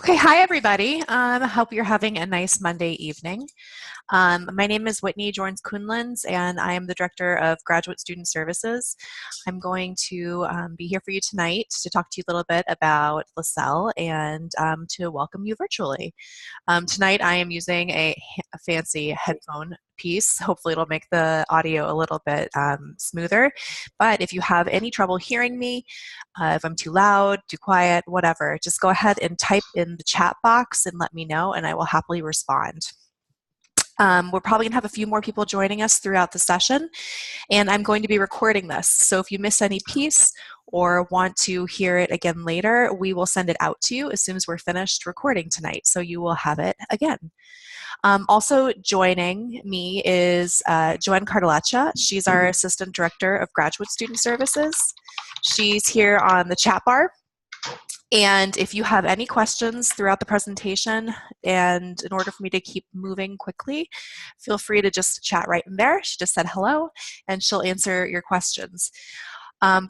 Okay, hi everybody. Hope you're having a nice Monday evening. My name is Whitney Jorns-Kunlens, and I am the Director of Graduate Student Services. I'm going to be here for you tonight to talk to you a little bit about Lasell and to welcome you virtually. Tonight I am using a fancy headphone piece. Hopefully it'll make the audio a little bit smoother. But if you have any trouble hearing me, if I'm too loud, too quiet, whatever, just go ahead and type in the chat box and let me know, and I will happily respond. We're probably going to have a few more people joining us throughout the session, and I'm going to be recording this. So if you miss any piece or want to hear it again later, we will send it out to you as soon as we're finished recording tonight, so you will have it again. Also joining me is Joanne Cartolaccia. She's our Assistant Director of Graduate Student Services. She's here on the chat bar. And if you have any questions throughout the presentation, and in order for me to keep moving quickly, feel free to just chat right in there. She just said hello, and she'll answer your questions.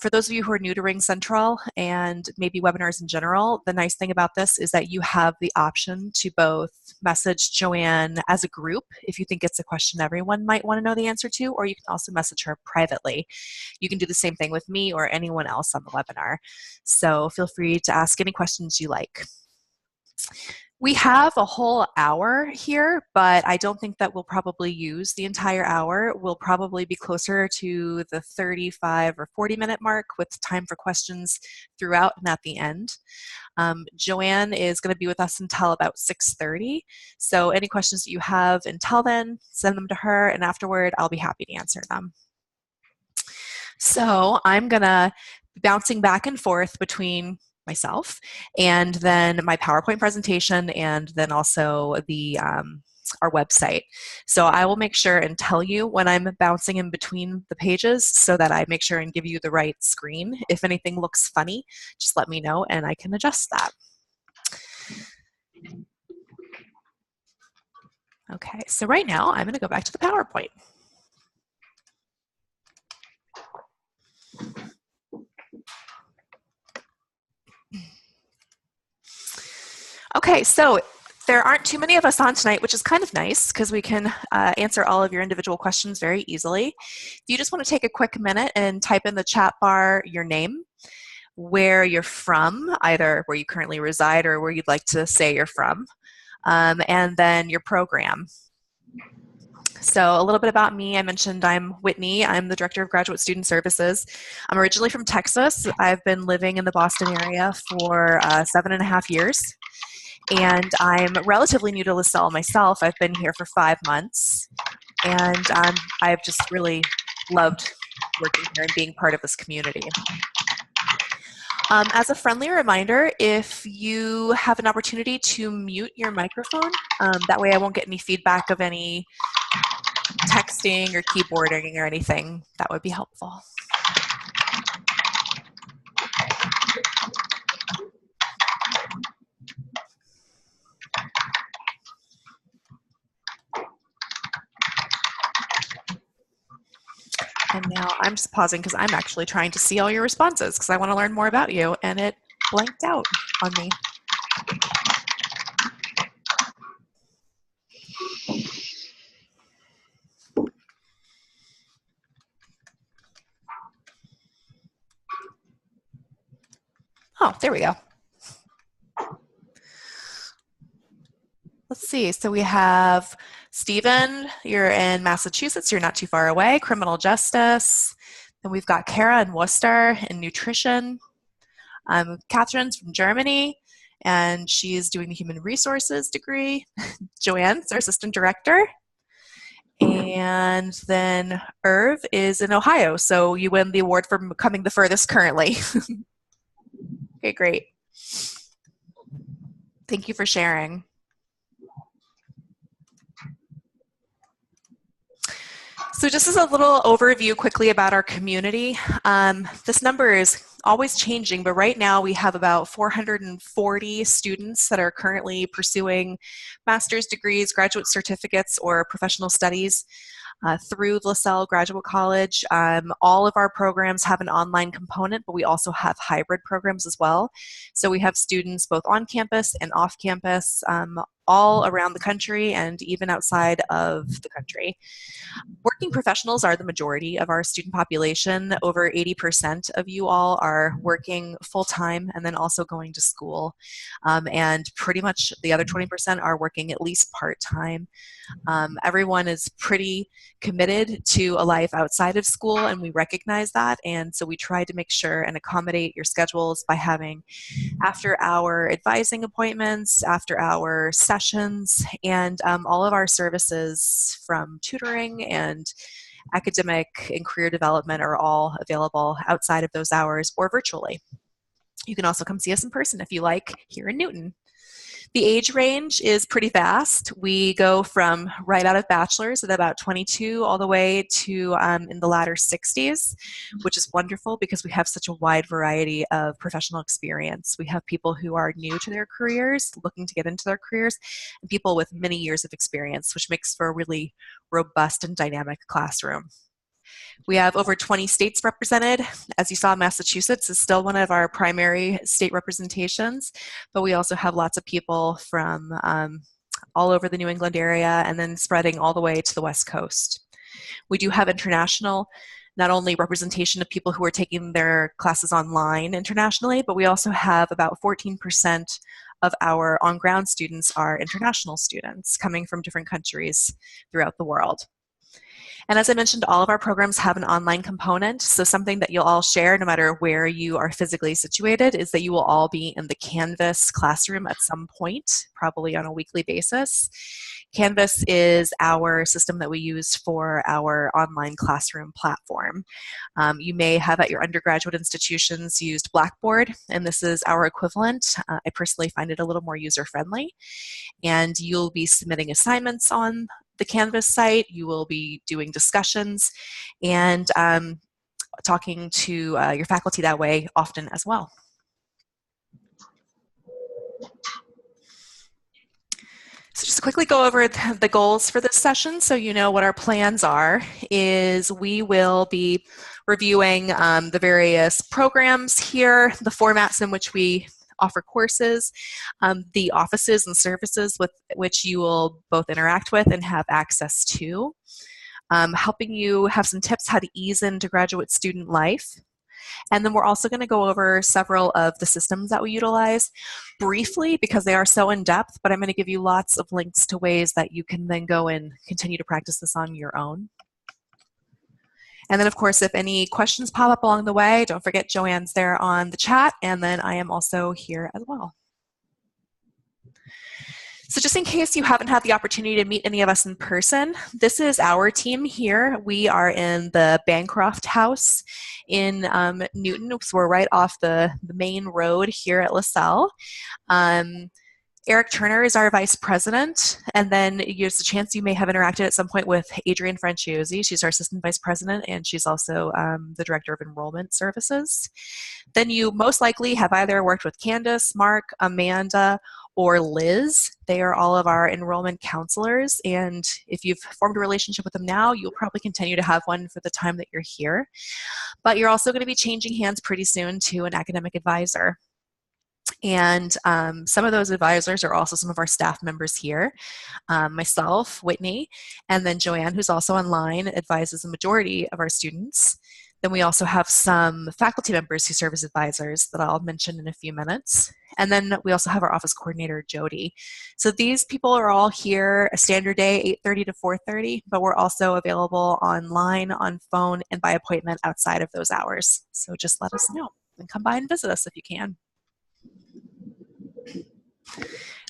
For those of you who are new to Ring Central and maybe webinars in general, the nice thing about this is that you have the option to both message Joanne as a group if you think it's a question everyone might want to know the answer to, or you can also message her privately. You can do the same thing with me or anyone else on the webinar. So feel free to ask any questions you like. We have a whole hour here, but I don't think that we'll probably use the entire hour. We'll probably be closer to the 35 or 40-minute mark with time for questions throughout and at the end. Joanne is going to be with us until about 6:30. So any questions that you have until then, send them to her, and afterward I'll be happy to answer them. So I'm going to be bouncing back and forth between myself and then my PowerPoint presentation and then also the our website. So I will make sure and tell you when I'm bouncing in between the pages so that I make sure and give you the right screen. If anything looks funny, just let me know and I can adjust that. Okay, so right now I'm going to go back to the PowerPoint. Okay, so there aren't too many of us on tonight, which is kind of nice because we can answer all of your individual questions very easily. If you just want to take a quick minute and type in the chat bar your name, where you're from, either where you currently reside or where you'd like to say you're from, and then your program. So a little bit about me. I mentioned I'm Whitney. I'm the Director of Graduate Student Services. I'm originally from Texas. I've been living in the Boston area for 7.5 years. And I'm relatively new to Lasell myself. I've been here for 5 months. And I've just really loved working here and being part of this community. As a friendly reminder, if you have an opportunity to mute your microphone, that way I won't get any feedback of any texting or keyboarding or anything, that would be helpful. And now I'm just pausing because I'm actually trying to see all your responses because I want to learn more about you, and it blanked out on me. Oh, there we go. Let's see. So we have Stephen, you're in Massachusetts, you're not too far away, criminal justice. Then we've got Kara in Worcester in nutrition. Catherine's from Germany, and she's doing the human resources degree. Joanne's our assistant director. And then Irv is in Ohio, so you win the award for coming the furthest currently. Okay, great. Thank you for sharing. So just as a little overview quickly about our community, this number is always changing, but right now we have about 440 students that are currently pursuing master's degrees, graduate certificates, or professional studies through Lasell Graduate College. All of our programs have an online component, but we also have hybrid programs as well. So we have students both on campus and off campus, all around the country and even outside of the country. Working professionals are the majority of our student population. Over 80% of you all are working full-time and then also going to school. And pretty much the other 20% are working at least part-time. Everyone is pretty committed to a life outside of school, and we recognize that. And so we try to make sure and accommodate your schedules by having after-hour advising appointments, after-hour sessions, and all of our services from tutoring and academic and career development are all available outside of those hours or virtually. You can also come see us in person if you like here in Newton. The age range is pretty vast. We go from right out of bachelor's at about 22 all the way to in the latter 60s, which is wonderful because we have such a wide variety of professional experience. We have people who are new to their careers, looking to get into their careers, and people with many years of experience, which makes for a really robust and dynamic classroom. We have over 20 states represented. As you saw, Massachusetts is still one of our primary state representations, but we also have lots of people from all over the New England area and then spreading all the way to the West Coast. We do have international, not only representation of people who are taking their classes online internationally, but we also have about 14% of our on-ground students are international students coming from different countries throughout the world. And as I mentioned, all of our programs have an online component. So something that you'll all share, no matter where you are physically situated, is that you will all be in the Canvas classroom at some point, probably on a weekly basis. Canvas is our system that we use for our online classroom platform. You may have at your undergraduate institutions used Blackboard, and this is our equivalent. I personally find it a little more user-friendly. And you'll be submitting assignments on the Canvas site. You will be doing discussions and talking to your faculty that way often as well. So just to quickly go over the goals for this session so you know what our plans are, is we will be reviewing the various programs here, the formats in which we offer courses, the offices and services with which you will both interact with and have access to, helping you have some tips how to ease into graduate student life. And then we're also going to go over several of the systems that we utilize briefly because they are so in-depth, but I'm going to give you lots of links to ways that you can then go and continue to practice this on your own. And then, of course, if any questions pop up along the way, don't forget Joanne's there on the chat, and then I am also here as well. So just in case you haven't had the opportunity to meet any of us in person, this is our team here. We are in the Bancroft House in Newton, so we're right off the main road here at Lasell. Eric Turner is our vice president, and then there's a chance you may have interacted at some point with Adrienne Franciozzi. She's our assistant vice president, and she's also the director of enrollment services. Then you most likely have either worked with Candace, Mark, Amanda, or Liz. They are all of our enrollment counselors, and if you've formed a relationship with them now, you'll probably continue to have one for the time that you're here. But you're also going to be changing hands pretty soon to an academic advisor. And some of those advisors are also some of our staff members here. Myself, Whitney, and then Joanne, who's also online, advises the majority of our students. Then we also have some faculty members who serve as advisors that I'll mention in a few minutes. And then we also have our office coordinator, Jody. So these people are all here a standard day, 8:30 to 4:30, but we're also available online, on phone, and by appointment outside of those hours. So just let us know and come by and visit us if you can.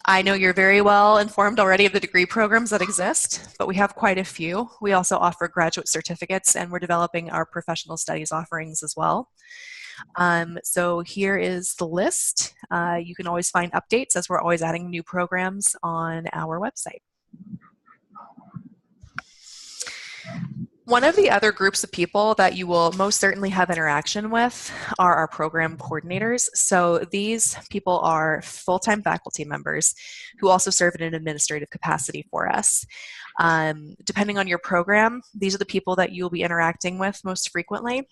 I know you're very well informed already of the degree programs that exist, but we have quite a few. We also offer graduate certificates, and we're developing our professional studies offerings as well. So here is the list. You can always find updates as we're always adding new programs on our website. One of the other groups of people that you will most certainly have interaction with are our program coordinators. So these people are full-time faculty members who also serve in an administrative capacity for us. Depending on your program, these are the people that you'll be interacting with most frequently.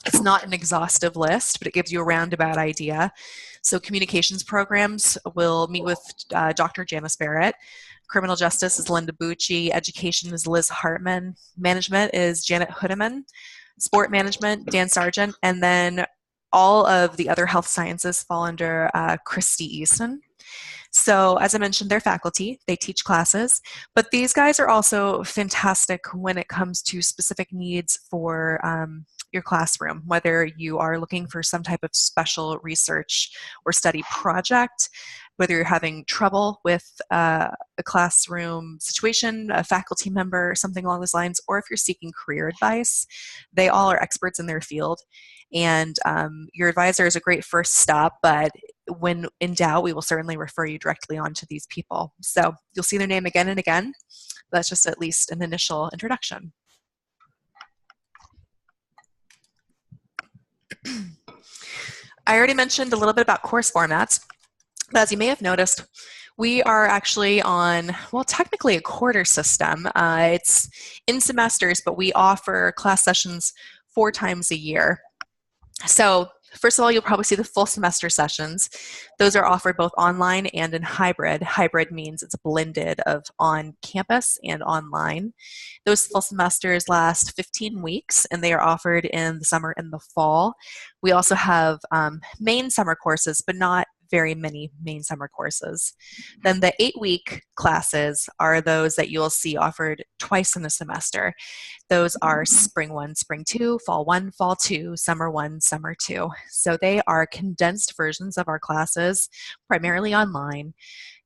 It's not an exhaustive list, but it gives you a roundabout idea. So communications programs will meet with Dr. Janice Barrett. Criminal justice is Linda Bucci. Education is Liz Hartman. Management is Janet Hoodeman. Sport management, Dan Sargent. And then all of the other health sciences fall under Christy Easton. So as I mentioned, they're faculty, they teach classes, but these guys are also fantastic when it comes to specific needs for your classroom, whether you are looking for some type of special research or study project, whether you're having trouble with a classroom situation, a faculty member, something along those lines, or if you're seeking career advice. They all are experts in their field, and your advisor is a great first stop, but when in doubt, we will certainly refer you directly on to these people. So you'll see their name again and again. That's just at least an initial introduction. I already mentioned a little bit about course formats, but as you may have noticed, we are actually on, well, technically a quarter system. It's in semesters, but we offer class sessions 4 times a year. So first of all, you'll probably see the full semester sessions. Those are offered both online and in hybrid. Hybrid means it's blended of on campus and online. Those full semesters last 15 weeks, and they are offered in the summer and the fall. We also have main summer courses, but not very many main summer courses. Then the 8-week classes are those that you'll see offered twice in a semester. Those are spring 1, spring 2, fall 1, fall 2, summer 1, summer 2. So they are condensed versions of our classes, primarily online,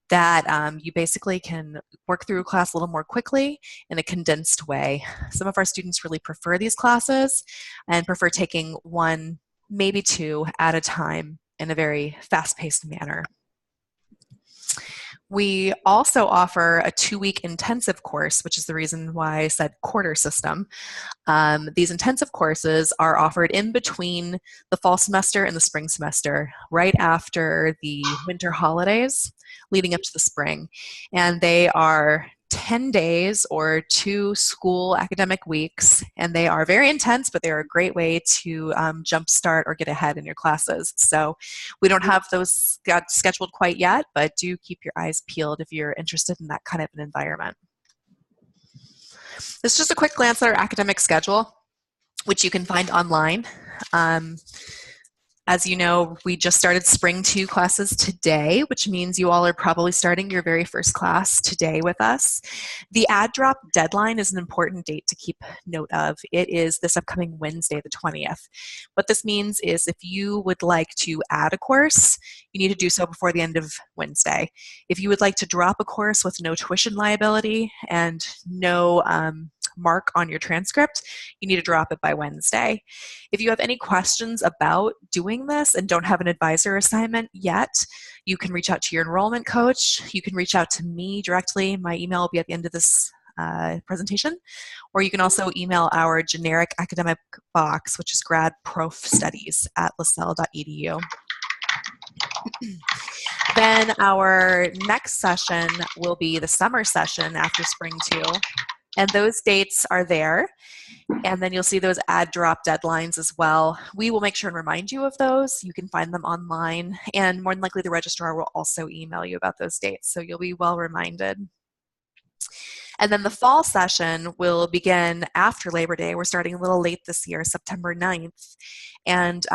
that you basically can work through a class a little more quickly in a condensed way. Some of our students really prefer these classes and prefer taking 1, maybe 2 at a time in a very fast-paced manner. We also offer a 2-week intensive course, which is the reason why I said quarter system. These intensive courses are offered in between the fall semester and the spring semester, right after the winter holidays, leading up to the spring. And they are 10 days or 2 school academic weeks, and they are very intense, but they're a great way to jumpstart or get ahead in your classes. So we don't have those scheduled quite yet, but do keep your eyes peeled if you're interested in that kind of an environment. This is just a quick glance at our academic schedule, which you can find online. As you know, we just started Spring 2 classes today, which means you all are probably starting your very first class today with us. The ad drop deadline is an important date to keep note of. It is this upcoming Wednesday, the 20th. What this means is if you would like to add a course, you need to do so before the end of Wednesday. If you would like to drop a course with no tuition liability and no mark on your transcript, you need to drop it by Wednesday. If you have any questions about doing this and don't have an advisor assignment yet, you can reach out to your enrollment coach. You can reach out to me directly. My email will be at the end of this presentation, or you can also email our generic academic box, which is gradprofstudies@lasell.edu. Then our next session will be the summer session after Spring 2. And those dates are there. And then you'll see those ad drop deadlines as well. We will make sure and remind you of those. You can find them online. And more than likely, the registrar will also email you about those dates. So you'll be well reminded. And then the fall session will begin after Labor Day. We're starting a little late this year, September 9th. And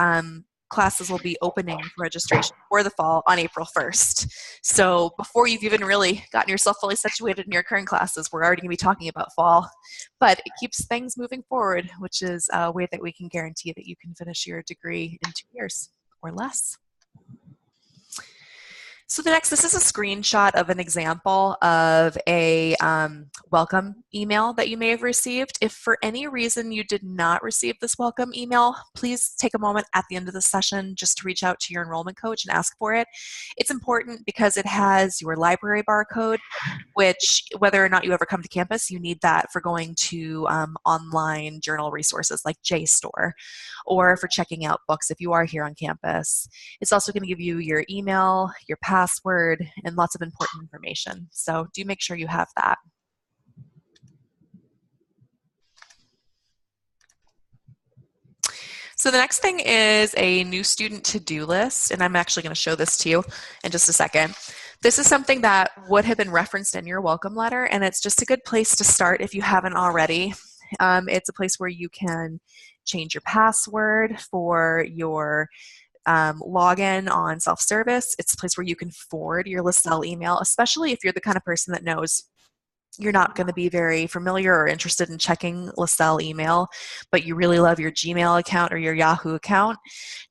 classes will be opening for registration for the fall on April 1st. So before you've even really gotten yourself fully situated in your current classes, we're already going to be talking about fall. But it keeps things moving forward, which is a way that we can guarantee that you can finish your degree in 2 years or less. So this is a screenshot of an example of a welcome email that you may have received. If for any reason you did not receive this welcome email, please take a moment at the end of the session just to reach out to your enrollment coach and ask for it. It's important because it has your library barcode, which whether or not you ever come to campus, you need that for going to online journal resources like JSTOR or for checking out books if you are here on campus. It's also going to give you your email, your password, and lots of important information. So do make sure you have that. So the next thing is a new student to-do list, and I'm actually going to show this to you in just a second. This is something that would have been referenced in your welcome letter, and it's just a good place to start if you haven't already. It's a place where you can change your password for your login on self-service. It's a place where you can forward your Lasell email, especially if you're the kind of person that knows you're not going to be very familiar or interested in checking Lasell email, but you really love your Gmail account or your Yahoo account.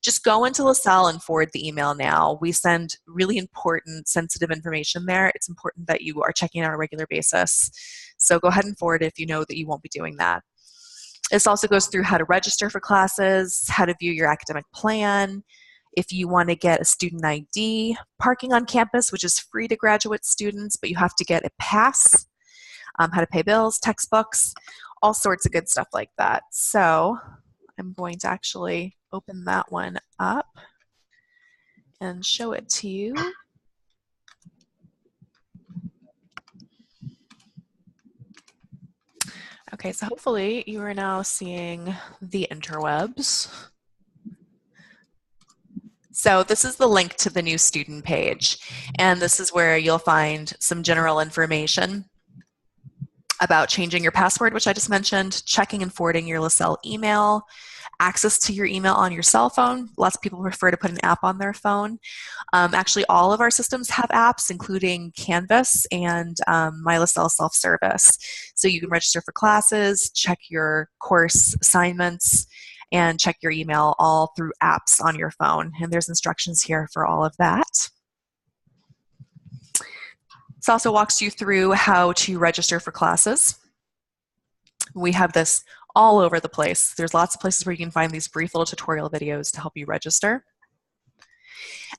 Just go into Lasell and forward the email now. We send really important, sensitive information there. It's important that you are checking it on a regular basis. So go ahead and forward it if you know that you won't be doing that. This also goes through how to register for classes, how to view your academic plan, if you want to get a student ID, parking on campus, which is free to graduate students, but you have to get a pass, how to pay bills, textbooks, all sorts of good stuff like that. So I'm going to actually open that one up and show it to you. Okay, so hopefully you are now seeing the interwebs. So this is the link to the new student page, and this is where you'll find some general information about changing your password, which I just mentioned, checking and forwarding your Lasell email, access to your email on your cell phone. Lots of people prefer to put an app on their phone. Actually, all of our systems have apps, including Canvas and My Lasell Self-Service. So you can register for classes, check your course assignments, and check your email all through apps on your phone. And there's instructions here for all of that. This also walks you through how to register for classes. We have this all over the place. There's lots of places where you can find these brief little tutorial videos to help you register.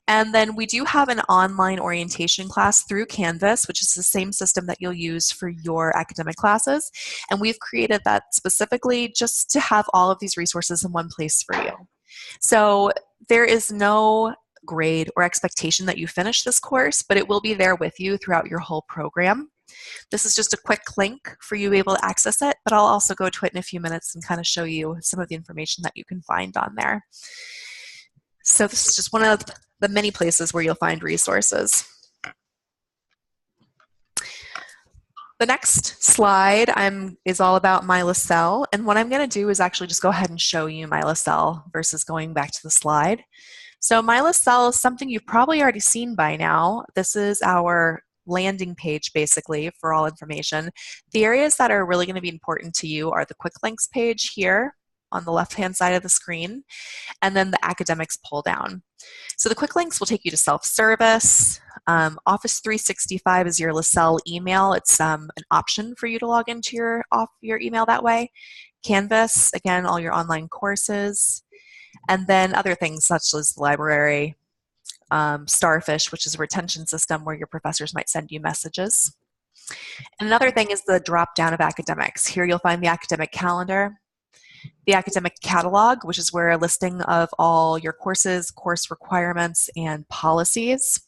And then we do have an online orientation class through Canvas, which is the same system that you'll use for your academic classes. And we've created that specifically just to have all of these resources in one place for you. So there is no grade or expectation that you finish this course, but it will be there with you throughout your whole program. This is just a quick link for you to be able to access it, but I'll also go to it in a few minutes and kind of show you some of the information that you can find on there. So this is just one of the many places where you'll find resources. The next slide is all about My Lasell, and what I'm going to do is actually just go ahead and show you My Lasell versus going back to the slide. So My Lasell is something you've probably already seen by now. This is our landing page basically for all information. The areas that are really going to be important to you are the quick links page here on the left-hand side of the screen, and then the academics pull down. So the quick links will take you to self-service. Office 365 is your Lasell email. It's an option for you to log into your email that way. Canvas, again, all your online courses. And then other things such as the library, Starfish, which is a retention system where your professors might send you messages. And another thing is the drop-down of academics. Here you'll find the academic calendar, the academic catalog, which is where a listing of all your courses, course requirements, and policies.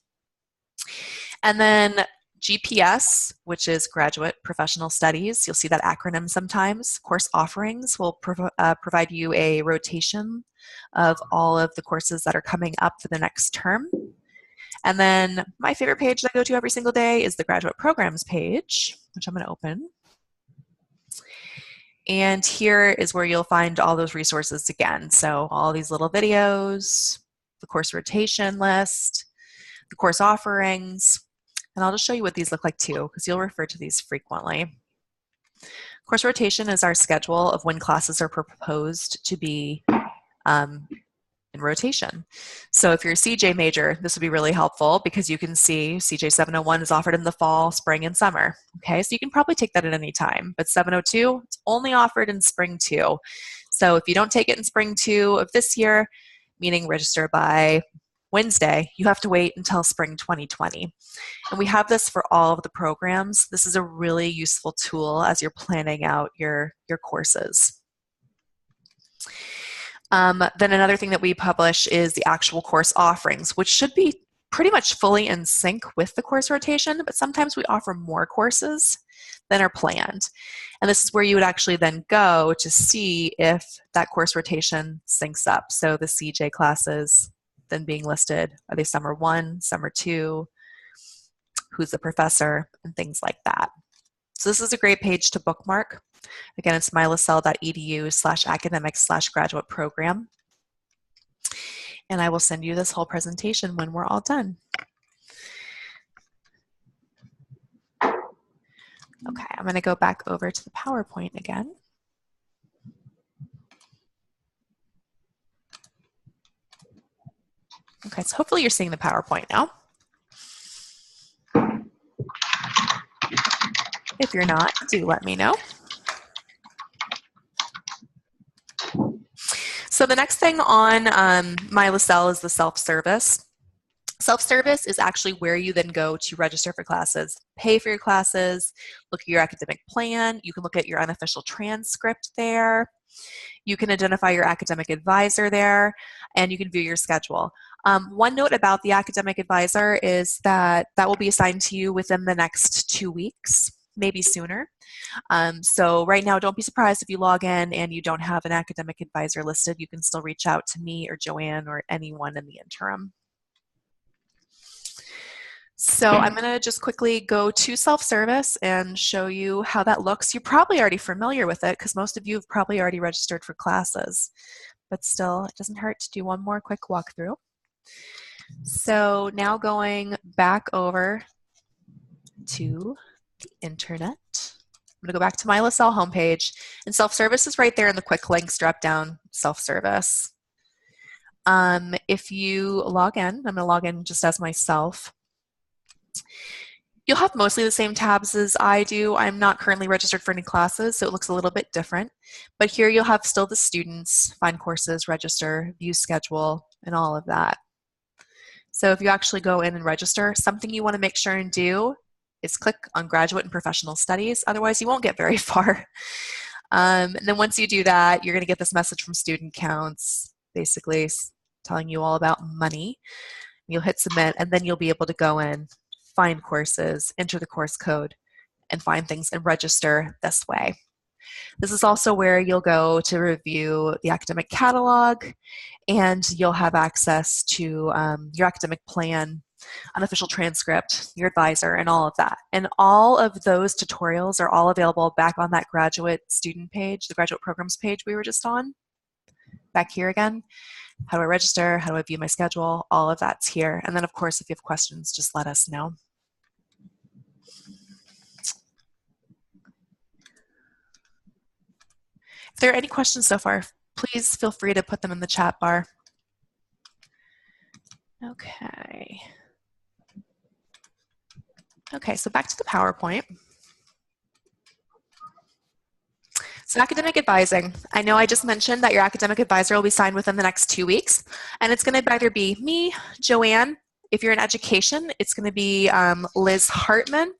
And then GPS, which is Graduate Professional Studies. You'll see that acronym sometimes. Course offerings will provide you a rotation of all of the courses that are coming up for the next term. And then my favorite page that I go to every single day is the Graduate Programs page, which I'm going to open. And here is where you'll find all those resources again. So all these little videos, the course rotation list, the course offerings, and I'll just show you what these look like too, because you'll refer to these frequently. Course rotation is our schedule of when classes are proposed to be in rotation. So if you're a CJ major, this would be really helpful because you can see CJ 701 is offered in the fall, spring, and summer. Okay, so you can probably take that at any time, but 702, it's only offered in spring 2. So if you don't take it in spring 2 of this year, meaning register by Wednesday, you have to wait until spring 2020. And we have this for all of the programs. This is a really useful tool as you're planning out your courses. Then another thing that we publish is the actual course offerings, which should be pretty much fully in sync with the course rotation, but sometimes we offer more courses than are planned. And this is where you would actually then go to see if that course rotation syncs up. So the CJ classes then being listed, are they summer 1, summer 2, who's the professor, and things like that. So this is a great page to bookmark. Again, it's mylasell.edu/academic/graduate program. And I will send you this whole presentation when we're all done. Okay, I'm going to go back over to the PowerPoint again. Okay, so hopefully you're seeing the PowerPoint now. If you're not, do let me know. So the next thing on Lasell is the self-service. Self-service is actually where you then go to register for classes, pay for your classes, look at your academic plan. You can look at your unofficial transcript there. You can identify your academic advisor there, and you can view your schedule. One note about the academic advisor is that that will be assigned to you within the next 2 weeks, maybe sooner. So right now, don't be surprised if you log in and you don't have an academic advisor listed. You can still reach out to me or Joanne or anyone in the interim. So I'm going to just quickly go to self-service and show you how that looks. You're probably already familiar with it because most of you have probably already registered for classes, but still, it doesn't hurt to do one more quick walkthrough. So now going back over to the internet. I'm going to go back to my Lasell homepage, and self-service is right there in the quick links drop-down, self-service. If you log in, I'm going to log in just as myself. You'll have mostly the same tabs as I do. I'm not currently registered for any classes, so it looks a little bit different. But here you'll have still the students, find courses, register, view schedule, and all of that. So if you actually go in and register, something you want to make sure and do is click on Graduate and Professional Studies. Otherwise, you won't get very far. And then once you do that, you're going to get this message from Student Counts, basically telling you all about money. You'll hit Submit, and then you'll be able to go in, find courses, enter the course code, and find things and register this way. This is also where you'll go to review the academic catalog, and you'll have access to your academic plan, unofficial transcript, your advisor, and all of that. And all of those tutorials are all available back on that graduate student page, the graduate programs page we were just on. Back here again. How do I register? How do I view my schedule? All of that's here. And then, of course, if you have questions, just let us know. If there are any questions so far, please feel free to put them in the chat bar. Okay. Okay, so back to the PowerPoint. So academic advising. I know I just mentioned that your academic advisor will be signed within the next 2 weeks, and it's going to either be me, Joanne. If you're in education, it's going to be Liz Hartman.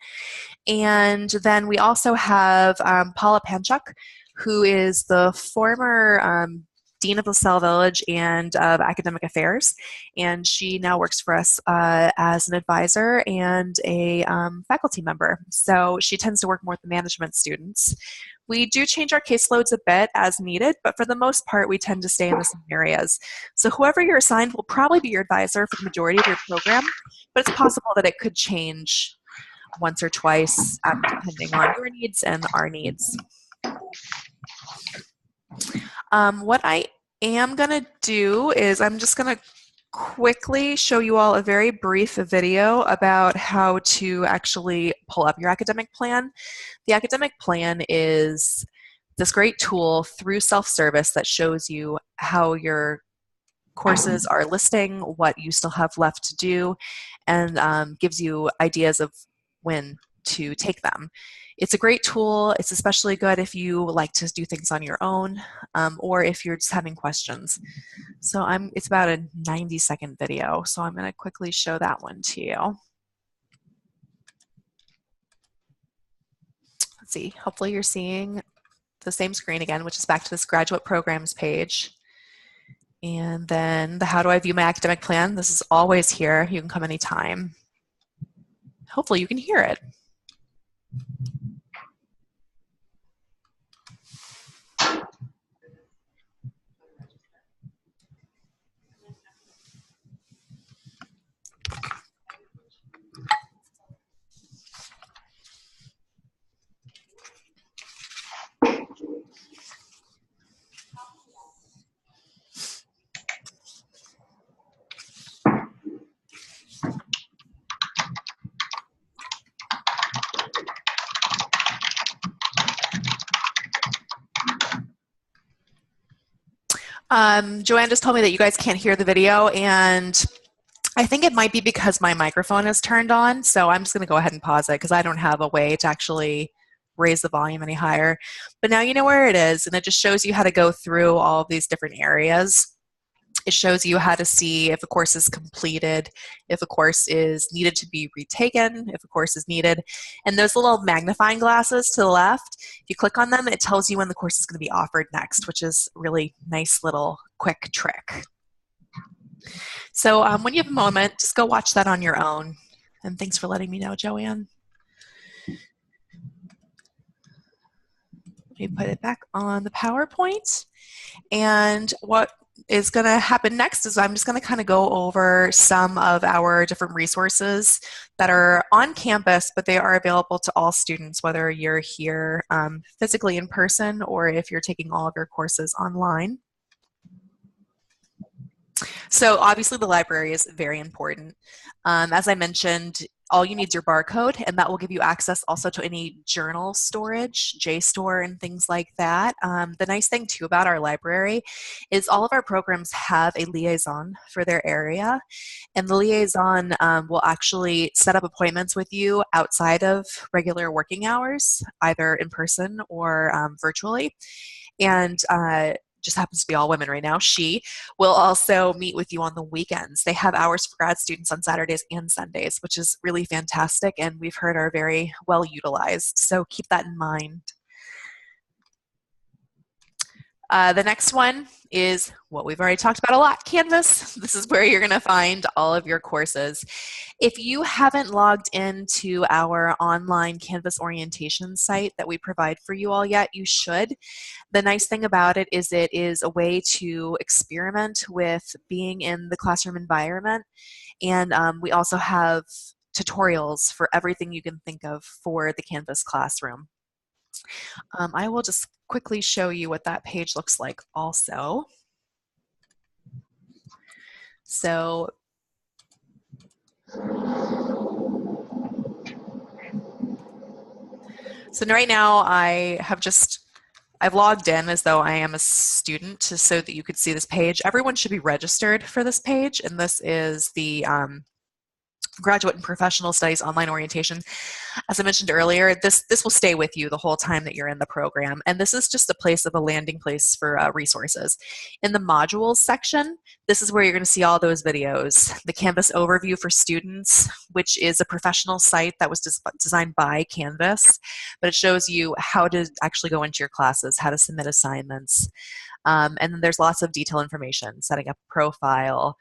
And then we also have Paula Panchuk, who is the former Dean of Lasell Village and of Academic Affairs. And she now works for us as an advisor and a faculty member. So she tends to work more with the management students. We do change our caseloads a bit as needed, but for the most part, we tend to stay in the same areas. So whoever you're assigned will probably be your advisor for the majority of your program, but it's possible that it could change once or twice depending on your needs and our needs. What I am going to do is I'm just going to quickly show you all a very brief video about how to actually pull up your academic plan. The academic plan is this great tool through self-service that shows you how your courses are listing, what you still have left to do, and gives you ideas of when to take them. It's a great tool. It's especially good if you like to do things on your own, or if you're just having questions. So it's about a 90-second video, so I'm going to quickly show that one to you. Let's see, hopefully you're seeing the same screen again, which is back to this graduate programs page. And then the how do I view my academic plan? This is always here. You can come anytime. Hopefully you can hear it. Joanne just told me that you guys can't hear the video, and I think it might be because my microphone is turned on, so I'm just going to go ahead and pause it because I don't have a way to actually raise the volume any higher. But now you know where it is, and it just shows you how to go through all of these different areas. It shows you how to see if a course is completed, if a course is needed to be retaken, if a course is needed. And those little magnifying glasses to the left, if you click on them, it tells you when the course is going to be offered next, which is a really nice little quick trick. So when you have a moment, just go watch that on your own. And thanks for letting me know, Joanne. Let me put it back on the PowerPoint. And what is going to happen next is I'm just going to kind of go over some of our different resources that are on campus, but they are available to all students, whether you're here physically in person or if you're taking all of your courses online. So obviously the library is very important. As I mentioned, all you need is your barcode, and that will give you access also to any journal storage, JSTOR, and things like that. The nice thing too about our library is all of our programs have a liaison for their area, and the liaison will actually set up appointments with you outside of regular working hours, either in person or virtually. And just happens to be all women right now, she will also meet with you on the weekends. They have hours for grad students on Saturdays and Sundays, which is really fantastic, and we've heard are very well utilized. So keep that in mind. The next one is what we've already talked about a lot, Canvas. This is where you're going to find all of your courses. If you haven't logged into our online Canvas orientation site that we provide for you all yet, you should. The nice thing about it is a way to experiment with being in the classroom environment. And we also have tutorials for everything you can think of for the Canvas classroom. I will just quickly show you what that page looks like also. So right now I've logged in as though I am a student so that you could see this page. Everyone should be registered for this page, and this is the Graduate and Professional Studies online orientation. As I mentioned earlier, this will stay with you the whole time that you're in the program, and this is just a landing place for resources. In the modules section, this is where you're going to see all those videos. The Canvas overview for students, which is a professional site that was designed by Canvas, but it shows you how to actually go into your classes, how to submit assignments, and then there's lots of detailed information, setting up a profile,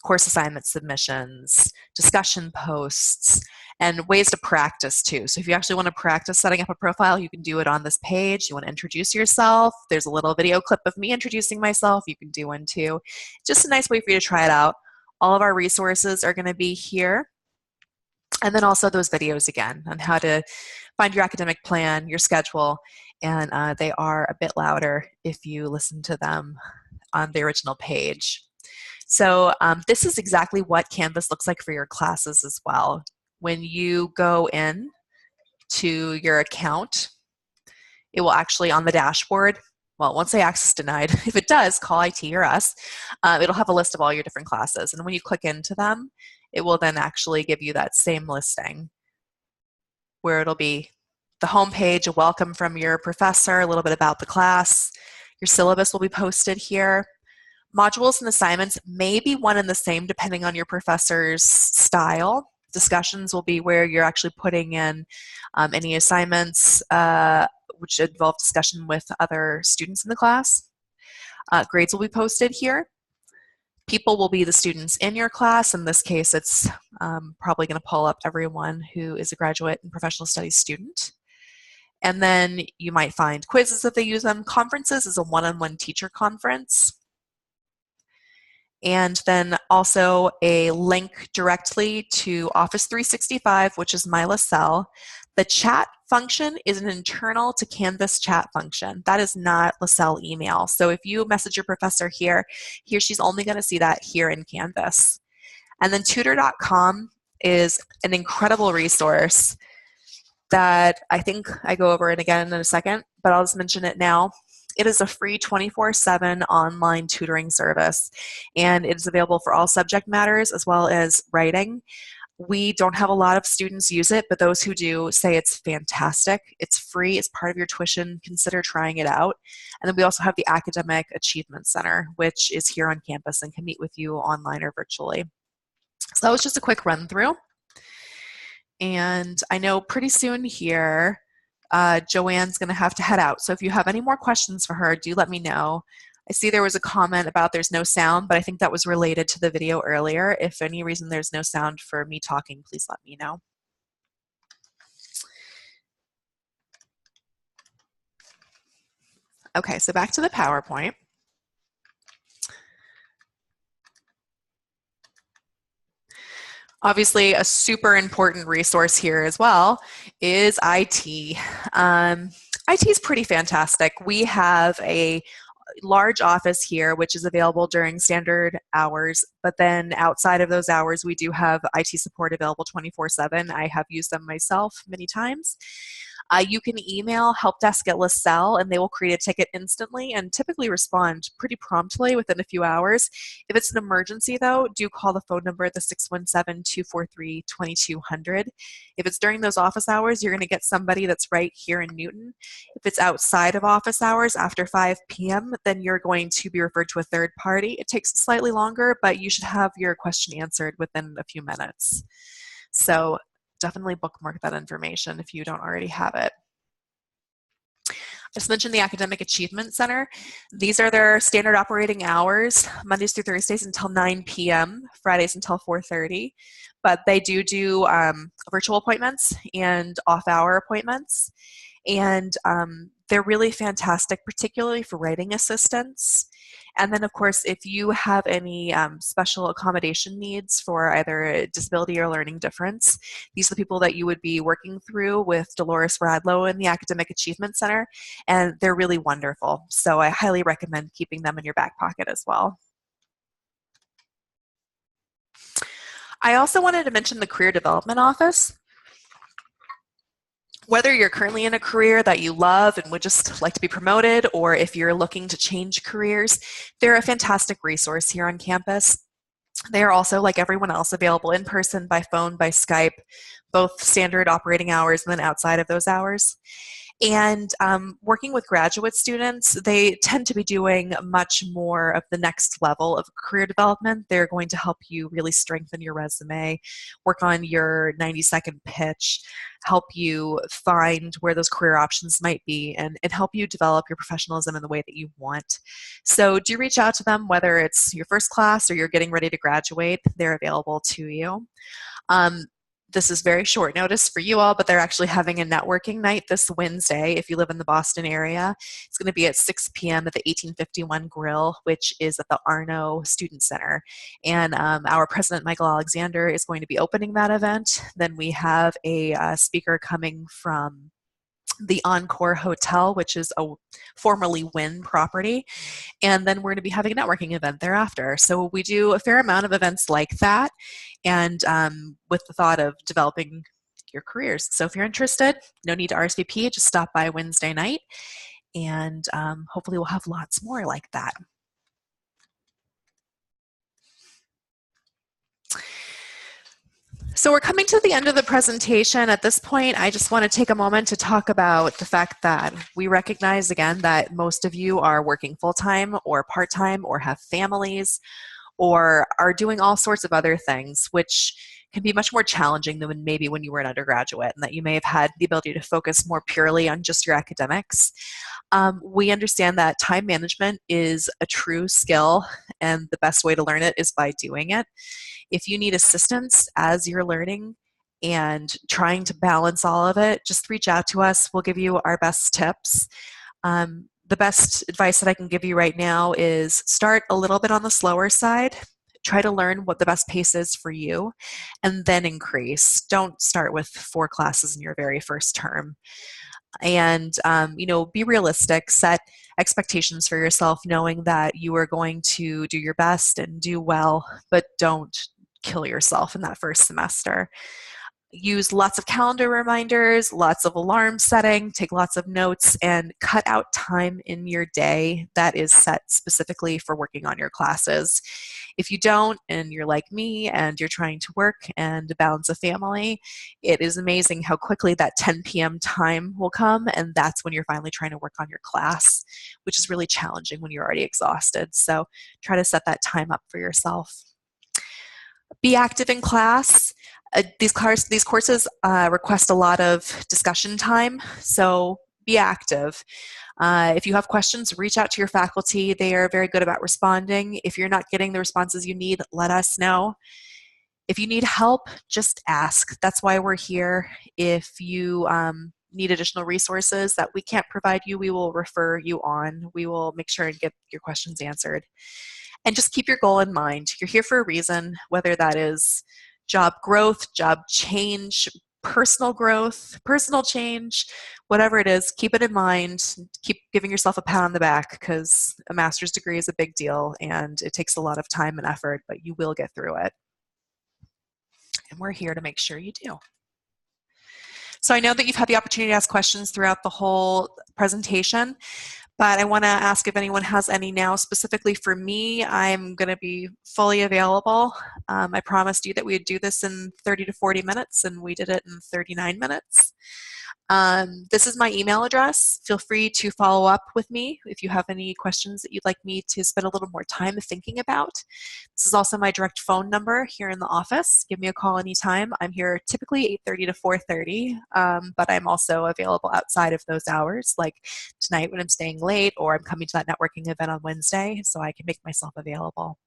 course assignment submissions, discussion posts, and ways to practice too. So if you actually want to practice setting up a profile, you can do it on this page. You want to introduce yourself, there's a little video clip of me introducing myself. You can do one too. Just a nice way for you to try it out. All of our resources are going to be here. And then also those videos again on how to find your academic plan, your schedule, and they are a bit louder if you listen to them on the original page. So this is exactly what Canvas looks like for your classes as well. When you go in to your account, it will actually, on the dashboard, well, it won't say access denied. If it does, call IT or us. It'll have a list of all your different classes. And when you click into them, it will then actually give you that same listing where it'll be the home page, a welcome from your professor, a little bit about the class. Your syllabus will be posted here. Modules and assignments may be one and the same depending on your professor's style. Discussions will be where you're actually putting in any assignments which involve discussion with other students in the class. Grades will be posted here. People will be the students in your class. In this case, it's probably going to pull up everyone who is a graduate and professional studies student. And then you might find quizzes if they use them. Conferences is a one-on-one teacher conference. And then also a link directly to Office 365, which is my Lasell. The chat function is an internal to Canvas chat function. That is not Lasell email. So if you message your professor here, he or she's only going to see that here in Canvas. And then tutor.com is an incredible resource that I think I go over it again in a second, but I'll just mention it now. It is a free 24/7 online tutoring service, and it is available for all subject matters as well as writing. We don't have a lot of students use it, but those who do say it's fantastic. It's free, it's part of your tuition. Consider trying it out. And then we also have the Academic Achievement Center, which is here on campus and can meet with you online or virtually. So that was just a quick run through. And I know pretty soon here, Joanne's going to have to head out. So if you have any more questions for her, do let me know. I see there was a comment about there's no sound, but I think that was related to the video earlier. If for any reason there's no sound for me talking, please let me know. Okay, so back to the PowerPoint. Obviously, a super important resource here as well is IT. IT is pretty fantastic. We have a large office here, which is available during standard hours, but then outside of those hours, we do have IT support available 24/7. I have used them myself many times. You can email helpdesk at Lasell and they will create a ticket instantly and typically respond pretty promptly within a few hours. If it's an emergency though, do call the phone number at the 617-243-2200. If it's during those office hours, you're going to get somebody that's right here in Newton. If it's outside of office hours after 5 p.m., then you're going to be referred to a third party. It takes slightly longer, but you should have your question answered within a few minutes. So definitely bookmark that information if you don't already have it. I just mentioned the Academic Achievement Center. These are their standard operating hours, Mondays through Thursdays until 9 p.m., Fridays until 4:30. But they do virtual appointments and off-hour appointments. And they're really fantastic, particularly for writing assistance. And then, of course, if you have any special accommodation needs for either a disability or learning difference, these are the people that you would be working through with Dolores Radlow in the Academic Achievement Center, and they're really wonderful. So I highly recommend keeping them in your back pocket as well. I also wanted to mention the Career Development Office. Whether you're currently in a career that you love and would just like to be promoted, or if you're looking to change careers, they're a fantastic resource here on campus. They are also, like everyone else, available in person, by phone, by Skype, both standard operating hours and then outside of those hours. And working with graduate students, they tend to be doing much more of the next level of career development. They're going to help you really strengthen your resume, work on your 90-second pitch, help you find where those career options might be, and help you develop your professionalism in the way that you want. So do reach out to them, whether it's your first class or you're getting ready to graduate. They're available to you. This is very short notice for you all, but they're actually having a networking night this Wednesday if you live in the Boston area. It's going to be at 6 p.m. at the 1851 Grill, which is at the Arno Student Center. And our president, Michael Alexander, is going to be opening that event. Then we have a speaker coming from the Encore Hotel, which is a formerly Wynn property. And then we're going to be having a networking event thereafter. So we do a fair amount of events like that, and with the thought of developing your careers. So if you're interested, no need to RSVP, just stop by Wednesday night. and hopefully we'll have lots more like that. So we're coming to the end of the presentation. At this point, I just want to take a moment to talk about the fact that we recognize again that most of you are working full-time or part-time or have families or are doing all sorts of other things, which can be much more challenging than maybe when you were an undergraduate, and that you may have had the ability to focus more purely on just your academics. We understand that time management is a true skill, and the best way to learn it is by doing it. If you need assistance as you're learning and trying to balance all of it, just reach out to us. We'll give you our best tips. The best advice that I can give you right now is start a little bit on the slower side. Try to learn what the best pace is for you, and then increase. Don't start with 4 classes in your very first term. And be realistic. Set expectations for yourself, knowing that you are going to do your best and do well, but don't kill yourself in that first semester. Use lots of calendar reminders, lots of alarm setting, take lots of notes, and cut out time in your day that is set specifically for working on your classes. If you don't, and you're like me, and you're trying to work and balance a family, it is amazing how quickly that 10 p.m. time will come, and that's when you're finally trying to work on your class, which is really challenging when you're already exhausted. So try to set that time up for yourself. Be active in class. These courses request a lot of discussion time, so be active. If you have questions, reach out to your faculty. They are very good about responding. If you're not getting the responses you need, let us know. If you need help, just ask. That's why we're here. If you need additional resources that we can't provide you, we will refer you on. We will make sure and get your questions answered. And just keep your goal in mind. You're here for a reason, whether that is job growth, job change, personal growth, personal change, whatever it is, keep it in mind. Keep giving yourself a pat on the back, because a master's degree is a big deal and it takes a lot of time and effort, but you will get through it. And we're here to make sure you do. So I know that you've had the opportunity to ask questions throughout the whole presentation, but I want to ask if anyone has any now. Specifically for me, I'm going to be fully available. I promised you that we would do this in 30 to 40 minutes, and we did it in 39 minutes. This is my email address. Feel free to follow up with me if you have any questions that you'd like me to spend a little more time thinking about. This is also my direct phone number here in the office. Give me a call anytime. I'm here typically 8:30 to 4:30, but I'm also available outside of those hours, like tonight when I'm staying late, or I'm coming to that networking event on Wednesday, so I can make myself available.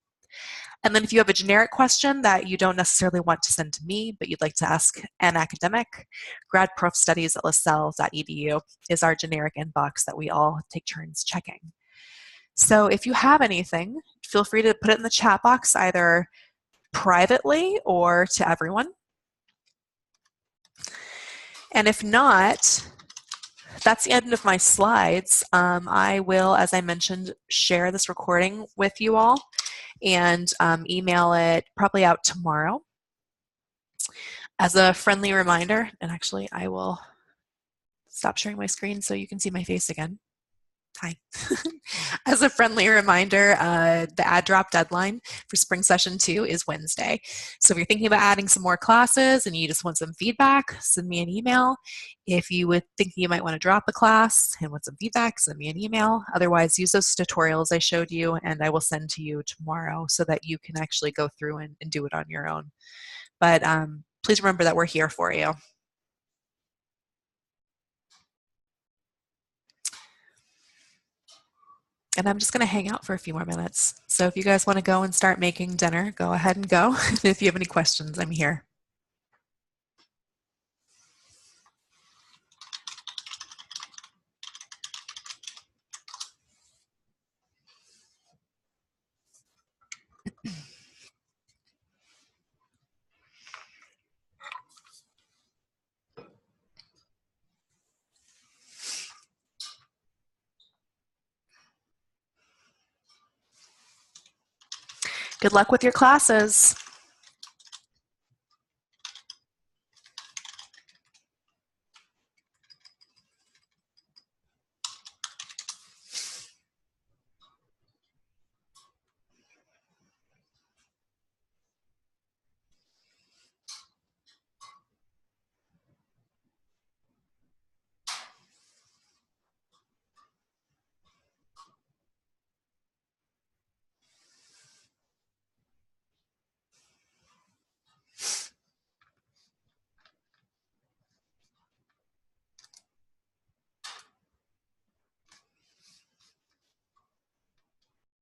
And then if you have a generic question that you don't necessarily want to send to me, but you'd like to ask an academic, gradprofstudies@lasell.edu is our generic inbox that we all take turns checking. So if you have anything, feel free to put it in the chat box, either privately or to everyone. And if not, that's the end of my slides. I will, as I mentioned, share this recording with you all and email it probably out tomorrow. As a friendly reminder, and actually I will stop sharing my screen so you can see my face again. Hi. As a friendly reminder, the add drop deadline for spring session 2 is Wednesday. So if you're thinking about adding some more classes and you just want some feedback, send me an email. If you would think you might want to drop a class and want some feedback, send me an email. Otherwise, use those tutorials I showed you and I will send to you tomorrow so that you can actually go through and do it on your own. But please remember that we're here for you. And I'm just going to hang out for a few more minutes. So if you guys want to go and start making dinner, go ahead and go. If you have any questions, I'm here. Good luck with your classes.